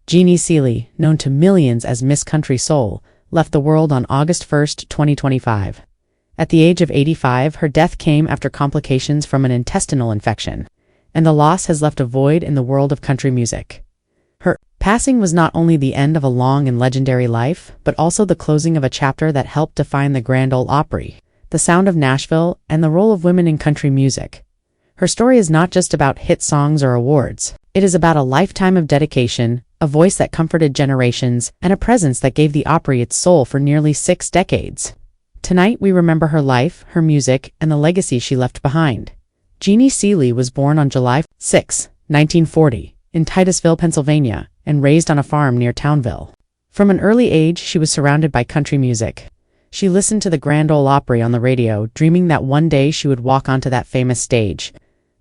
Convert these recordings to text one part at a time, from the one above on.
Jeannie Seely, known to millions as Miss Country Soul, left the world on August 1, 2025. At the age of 85, her death came after complications from an intestinal infection, and the loss has left a void in the world of country music. Her passing was not only the end of a long and legendary life, but also the closing of a chapter that helped define the Grand Ole Opry, the sound of Nashville, and the role of women in country music. Her story is not just about hit songs or awards. It is about a lifetime of dedication, a voice that comforted generations, and a presence that gave the Opry its soul for nearly 6 decades. Tonight we remember her life, her music, and the legacy she left behind. Jeannie Seely was born on July 6, 1940, in Titusville, Pennsylvania, and raised on a farm near Townville. From an early age, she was surrounded by country music. She listened to the Grand Ole Opry on the radio, dreaming that one day she would walk onto that famous stage.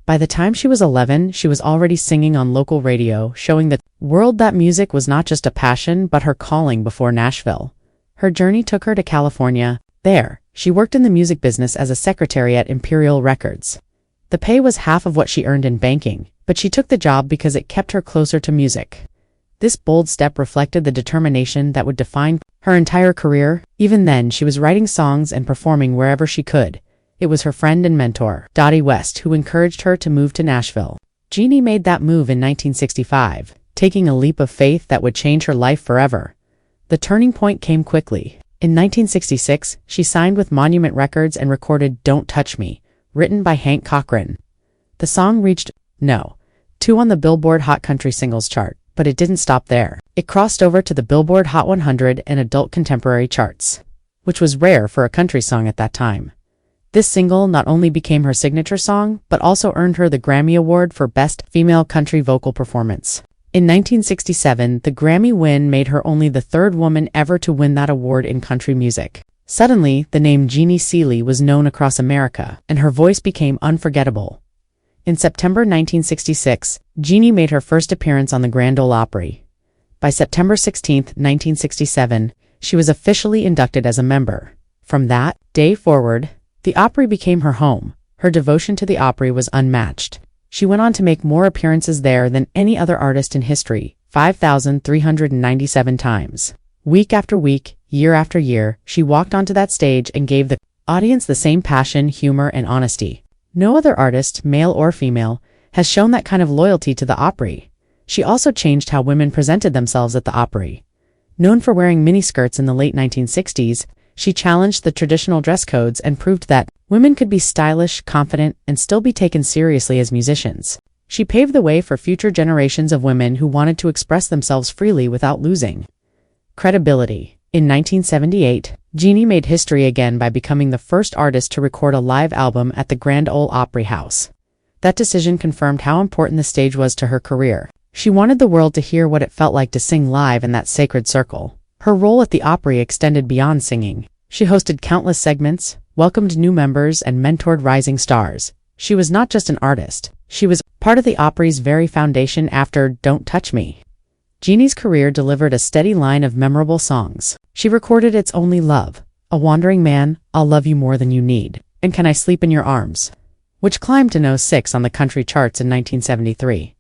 By the time she was 11, she was already singing on local radio, showing the world that music was not just a passion but her calling before Nashville. Her journey took her to California. There, she worked in the music business as a secretary at Imperial Records. The pay was half of what she earned in banking, but she took the job because it kept her closer to music. This bold step reflected the determination that would define her entire career. Even then, she was writing songs and performing wherever she could. It was her friend and mentor, Dottie West, who encouraged her to move to Nashville. Jeannie made that move in 1965, taking a leap of faith that would change her life forever. The turning point came quickly. In 1966, she signed with Monument Records and recorded Don't Touch Me, written by Hank Cochran. The song reached No. 2 on the Billboard Hot Country Singles chart, but it didn't stop there. It crossed over to the Billboard Hot 100 and Adult Contemporary charts, which was rare for a country song at that time. This single not only became her signature song, but also earned her the Grammy Award for Best Female Country Vocal Performance. In 1967, the Grammy win made her only the 3rd woman ever to win that award in country music. Suddenly, the name Jeannie Seely was known across America, and her voice became unforgettable. In September 1966, Jeannie made her first appearance on the Grand Ole Opry. By September 16, 1967, she was officially inducted as a member. From that day forward, the Opry became her home. Her devotion to the Opry was unmatched. She went on to make more appearances there than any other artist in history, 5,397 times. Week after week, year after year, she walked onto that stage and gave the audience the same passion, humor, and honesty. No other artist, male or female, has shown that kind of loyalty to the Opry. She also changed how women presented themselves at the Opry. Known for wearing miniskirts in the late 1960s, she challenged the traditional dress codes and proved that women could be stylish, confident, and still be taken seriously as musicians. She paved the way for future generations of women who wanted to express themselves freely without losing credibility. In 1978, Jeannie made history again by becoming the first artist to record a live album at the Grand Ole Opry House. That decision confirmed how important the stage was to her career. She wanted the world to hear what it felt like to sing live in that sacred circle. Her role at the Opry extended beyond singing. She hosted countless segments, welcomed new members, and mentored rising stars. She was not just an artist. She was part of the Opry's very foundation after Don't Touch Me. Jeannie's career delivered a steady line of memorable songs. She recorded It's Only Love, A Wandering Man, I'll Love You More Than You Need, and Can I Sleep in Your Arms, which climbed to No. 6 on the country charts in 1973.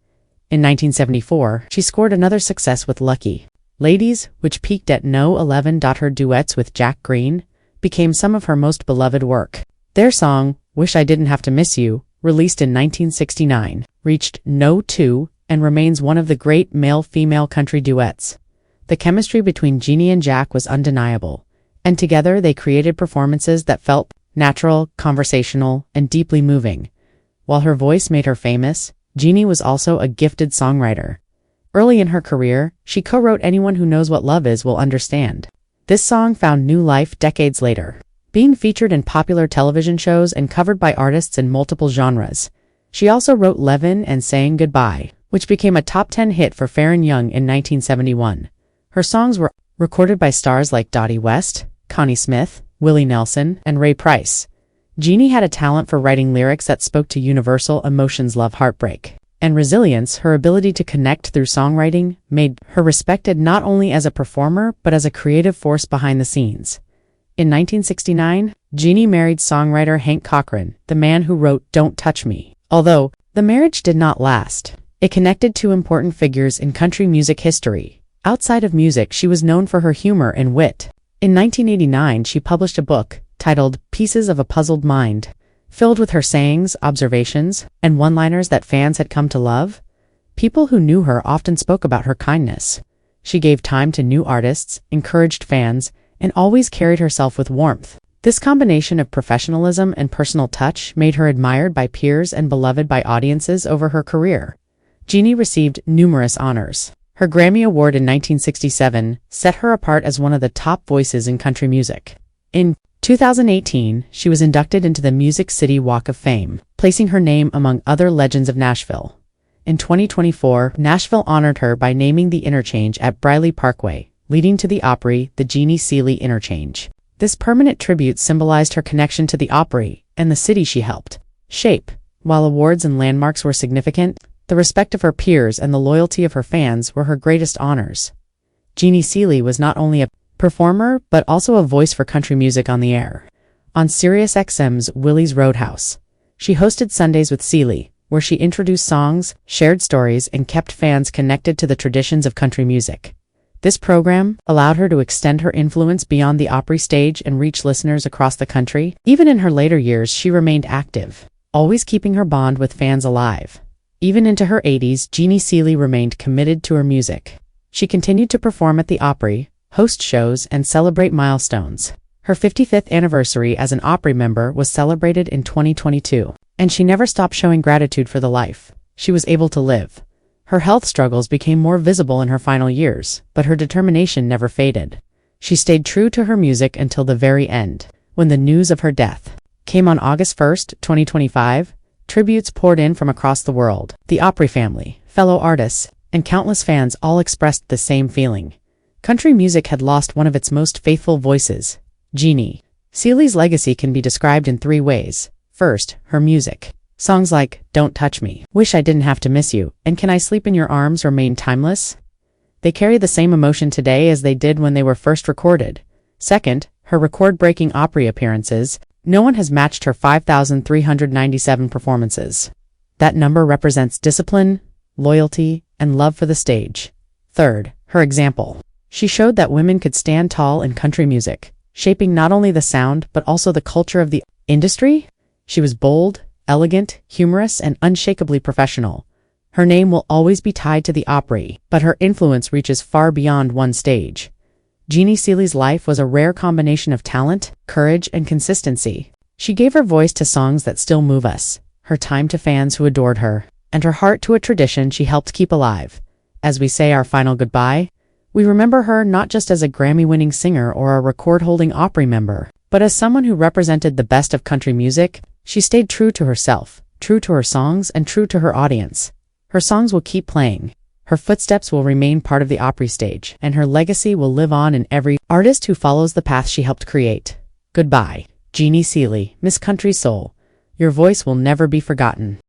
In 1974, she scored another success with Lucky. Ladies, which peaked at No. 11. Her duets with Jack Green became some of her most beloved work. Their song, Wish I Didn't Have to Miss You, released in 1969, reached No. 2 and remains one of the great male-female country duets. The chemistry between Jeannie and Jack was undeniable, and together they created performances that felt natural, conversational, and deeply moving. While her voice made her famous, Jeannie was also a gifted songwriter. Early in her career, she co-wrote Anyone Who Knows What Love Is Will Understand. This song found new life decades later, being featured in popular television shows and covered by artists in multiple genres. She also wrote Levin and Saying Goodbye, which became a top 10 hit for Farron Young in 1971. Her songs were recorded by stars like Dottie West, Connie Smith, Willie Nelson, and Ray Price. Jeannie had a talent for writing lyrics that spoke to universal emotions: love, heartbreak, and resilience. Her ability to connect through songwriting made her respected not only as a performer but as a creative force behind the scenes. In 1969, Jeannie married songwriter Hank Cochran, the man who wrote Don't Touch Me. Although the marriage did not last, It connected two important figures in country music history. Outside of music, she was known for her humor and wit. In 1989, she published a book titled Pieces of a Puzzled Mind, filled with her sayings, observations, and one-liners that fans had come to love. People who knew her often spoke about her kindness. She gave time to new artists, encouraged fans, and always carried herself with warmth. This combination of professionalism and personal touch made her admired by peers and beloved by audiences over her career. Jeannie received numerous honors. Her Grammy Award in 1967 set her apart as one of the top voices in country music. In 2018, she was inducted into the Music City Walk of Fame, placing her name among other legends of Nashville. In 2024, Nashville honored her by naming the interchange at Briley Parkway, leading to the Opry, the Jeannie Seely interchange. This permanent tribute symbolized her connection to the Opry and the city she helped shape. While awards and landmarks were significant, the respect of her peers and the loyalty of her fans were her greatest honors. Jeannie Seely was not only a performer but also a voice for country music on the air. On SiriusXM's Willie's Roadhouse, she hosted Sundays with Seely, where she introduced songs, shared stories, and kept fans connected to the traditions of country music. This program allowed her to extend her influence beyond the Opry stage and reach listeners across the country. Even in her later years, she remained active, always keeping her bond with fans alive. Even into her 80s, Jeannie Seely remained committed to her music. She continued to perform at the Opry, host shows, and celebrate milestones. Her 55th anniversary as an Opry member was celebrated in 2022. And she never stopped showing gratitude for the life she was able to live. Her health struggles became more visible in her final years, but her determination never faded. She stayed true to her music until the very end. When the news of her death came on August 1, 2025, tributes poured in from across the world. The Opry family, fellow artists, and countless fans all expressed the same feeling. Country music had lost one of its most faithful voices. Jeannie Seely's legacy can be described in three ways. First, her music. Songs like Don't Touch Me, Wish I Didn't Have to Miss You, and Can I Sleep in Your Arms remain timeless. They carry the same emotion today as they did when they were first recorded. Second, her record-breaking Opry appearances. No one has matched her 5,397 performances. That number represents discipline, loyalty, and love for the stage. Third, her example. She showed that women could stand tall in country music, shaping not only the sound but also the culture of the industry. She was bold, elegant, humorous, and unshakably professional. Her name will always be tied to the Opry, but her influence reaches far beyond one stage. Jeannie Seely's life was a rare combination of talent, courage, and consistency. She gave her voice to songs that still move us, her time to fans who adored her, and her heart to a tradition she helped keep alive. As we say our final goodbye, we remember her not just as a Grammy-winning singer or a record-holding Opry member, but as someone who represented the best of country music. She stayed true to herself, true to her songs, and true to her audience. Her songs will keep playing. Her footsteps will remain part of the Opry stage, and her legacy will live on in every artist who follows the path she helped create. Goodbye, Jeannie Seely, Miss Country Soul. Your voice will never be forgotten.